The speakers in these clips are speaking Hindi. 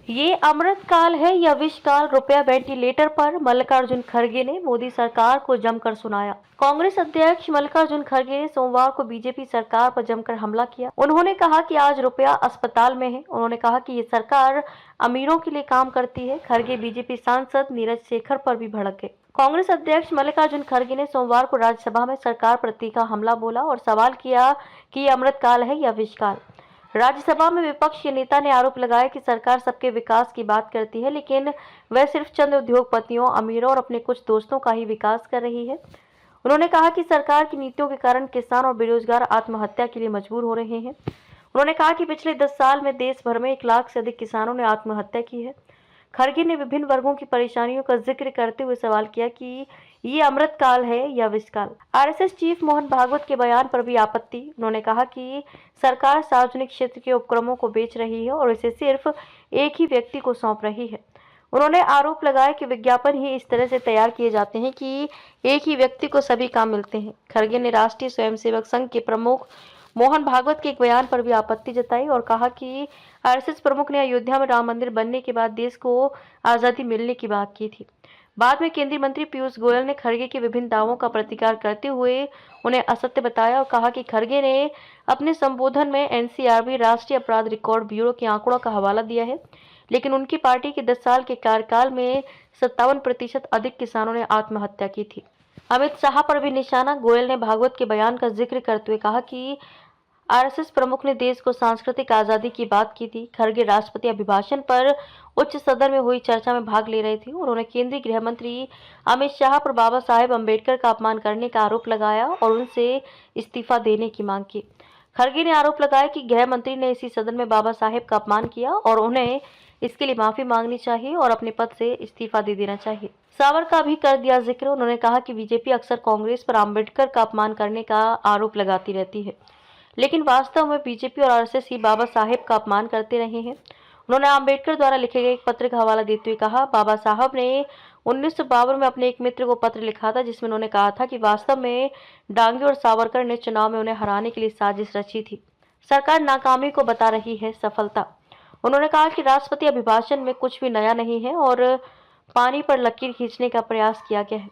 ये अमृत काल है या विष काल, रुपया वेंटिलेटर पर मल्लिकार्जुन खड़गे ने मोदी सरकार को जमकर सुनाया। कांग्रेस अध्यक्ष मल्लिकार्जुन खड़गे ने सोमवार को बीजेपी सरकार पर जमकर हमला किया। उन्होंने कहा कि आज रुपया अस्पताल में है। उन्होंने कहा कि ये सरकार अमीरों के लिए काम करती है। खड़गे बीजेपी सांसद नीरज शेखर पर भी भड़क गए। कांग्रेस अध्यक्ष मल्लिकार्जुन खड़गे ने सोमवार को राज्यसभा में सरकार पर तीखा हमला बोला और सवाल किया कि ये अमृत काल है या विष काल। राज्यसभा में विपक्ष के नेता ने आरोप लगाया कि सरकार सबके विकास की बात करती है, लेकिन वह सिर्फ चंद उद्योगपतियों, अमीरों और अपने कुछ दोस्तों का ही विकास कर रही है। उन्होंने कहा कि सरकार की नीतियों के कारण किसान और बेरोजगार आत्महत्या के लिए मजबूर हो रहे हैं। उन्होंने कहा कि पिछले 10 साल में देश भर में 1 लाख से अधिक किसानों ने आत्महत्या की है। खड़गे ने विभिन्न वर्गों की परेशानियों का जिक्र करते हुए सवाल किया कि ये अमृत काल है या विष काल। आरएसएस चीफ मोहन भागवत के बयान पर भी आपत्ति। उन्होंने कहा कि सरकार सार्वजनिक क्षेत्र के उपक्रमों को बेच रही है और इसे सिर्फ एक ही व्यक्ति को सौंप रही है। उन्होंने आरोप लगाया कि विज्ञापन ही इस तरह से तैयार किए जाते हैं कि एक ही व्यक्ति को सभी काम मिलते हैं। खड़गे ने राष्ट्रीय स्वयंसेवक संघ के प्रमुख मोहन भागवत के एक बयान पर भी आपत्ति जताई और कहा कि आरएसएस प्रमुख ने अयोध्या में राम मंदिर बनने के बाद देश को आजादी मिलने की बात की थी। बाद में केंद्रीय मंत्री पीयूष गोयल ने खड़गे के विभिन्न दावों का प्रतिकार करते हुए उन्हें असत्य बताया और कहा कि खड़गे ने अपने संबोधन में एनसीआरबी, राष्ट्रीय अपराध रिकॉर्ड ब्यूरो के आंकड़ों का हवाला दिया है, लेकिन उनकी पार्टी के 10 साल के कार्यकाल में 57% अधिक किसानों ने आत्महत्या की थी। अमित शाह पर भी निशाना। गोयल ने भागवत के बयान का जिक्र करते हुए कहा कि आरएसएस प्रमुख ने देश को सांस्कृतिक आजादी की बात की थी। खड़गे राष्ट्रपति अभिभाषण पर उच्च सदन में हुई चर्चा में भाग ले रहे थे। उन्होंने केंद्रीय गृह मंत्री अमित शाह पर बाबा साहेब अम्बेडकर का अपमान करने का आरोप लगाया और उनसे इस्तीफा देने की मांग की। खड़गे ने आरोप लगाया कि गृह मंत्री ने इसी सदन में बाबा साहेब का अपमान किया और उन्हें इसके लिए माफी मांगनी चाहिए और अपने पद से इस्तीफा दे देना चाहिए। सावर का भी कर दिया जिक्र। उन्होंने कहा कि बीजेपी अक्सर कांग्रेस पर अम्बेडकर का अपमान करने का आरोप लगाती रहती है, लेकिन वास्तव में बीजेपी और आरएसएस ही बाबा साहेब का अपमान करते रहे हैं। उन्होंने अम्बेडकर द्वारा लिखे गए एक पत्र का हवाला देते हुए कहा, बाबा साहब ने 1952 में अपने एक मित्र को पत्र लिखा था जिसमें उन्होंने कहा था कि वास्तव में डांगे और सावरकर ने चुनाव में उन्हें हराने के लिए साजिश रची थी। सरकार नाकामी को बता रही है सफलता। उन्होंने कहा कि राष्ट्रपति अभिभाषण में कुछ भी नया नहीं है और पानी पर लकीर खींचने का प्रयास किया गया है।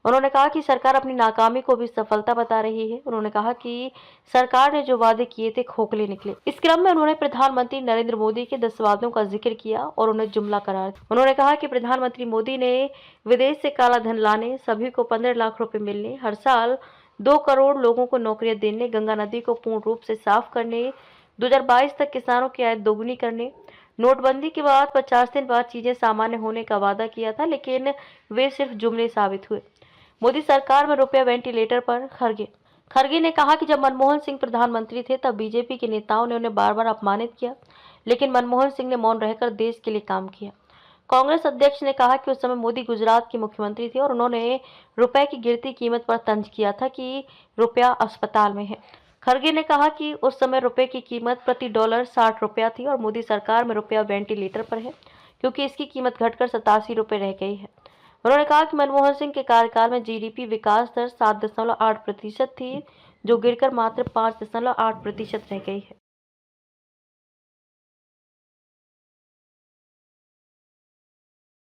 उन्होंने कहा कि सरकार अपनी नाकामी को भी सफलता बता रही है। उन्होंने कहा कि सरकार ने जो वादे किए थे खोखले निकले। इस क्रम में उन्होंने प्रधानमंत्री नरेंद्र मोदी के 10 वादों का जिक्र किया और उन्हें जुमला करार दिया। उन्होंने कहा कि प्रधानमंत्री मोदी ने विदेश से काला धन लाने, सभी को 15 लाख रुपए मिलने, हर साल 2 करोड़ लोगों को नौकरियां देने, गंगा नदी को पूर्ण रूप से साफ करने, 2022 तक किसानों की आय दोगुनी करने, नोटबंदी के बाद 50 दिन बाद चीजें सामान्य होने का वादा किया था, लेकिन वे सिर्फ जुमले साबित हुए। मोदी सरकार में रुपया वेंटिलेटर पर। खड़गे ने कहा कि जब मनमोहन सिंह प्रधानमंत्री थे तब बीजेपी के नेताओं ने उन्हें बार बार अपमानित किया, लेकिन मनमोहन सिंह ने मौन रहकर देश के लिए काम किया। कांग्रेस अध्यक्ष ने कहा कि उस समय मोदी गुजरात के मुख्यमंत्री थे और उन्होंने रुपए की गिरती कीमत पर तंज किया था कि रुपया अस्पताल में है। खड़गे ने कहा कि उस समय रुपए की कीमत प्रति डॉलर 60 रुपया थी और मोदी सरकार में रुपया वेंटिलेटर पर है क्योंकि इसकी कीमत घटकर 87 रुपये रह गई है। उन्होंने कहा कि मनमोहन सिंह के कार्यकाल में जीडीपी विकास दर 7.8% थी, जो गिरकर मात्र 5.8% रह गई है।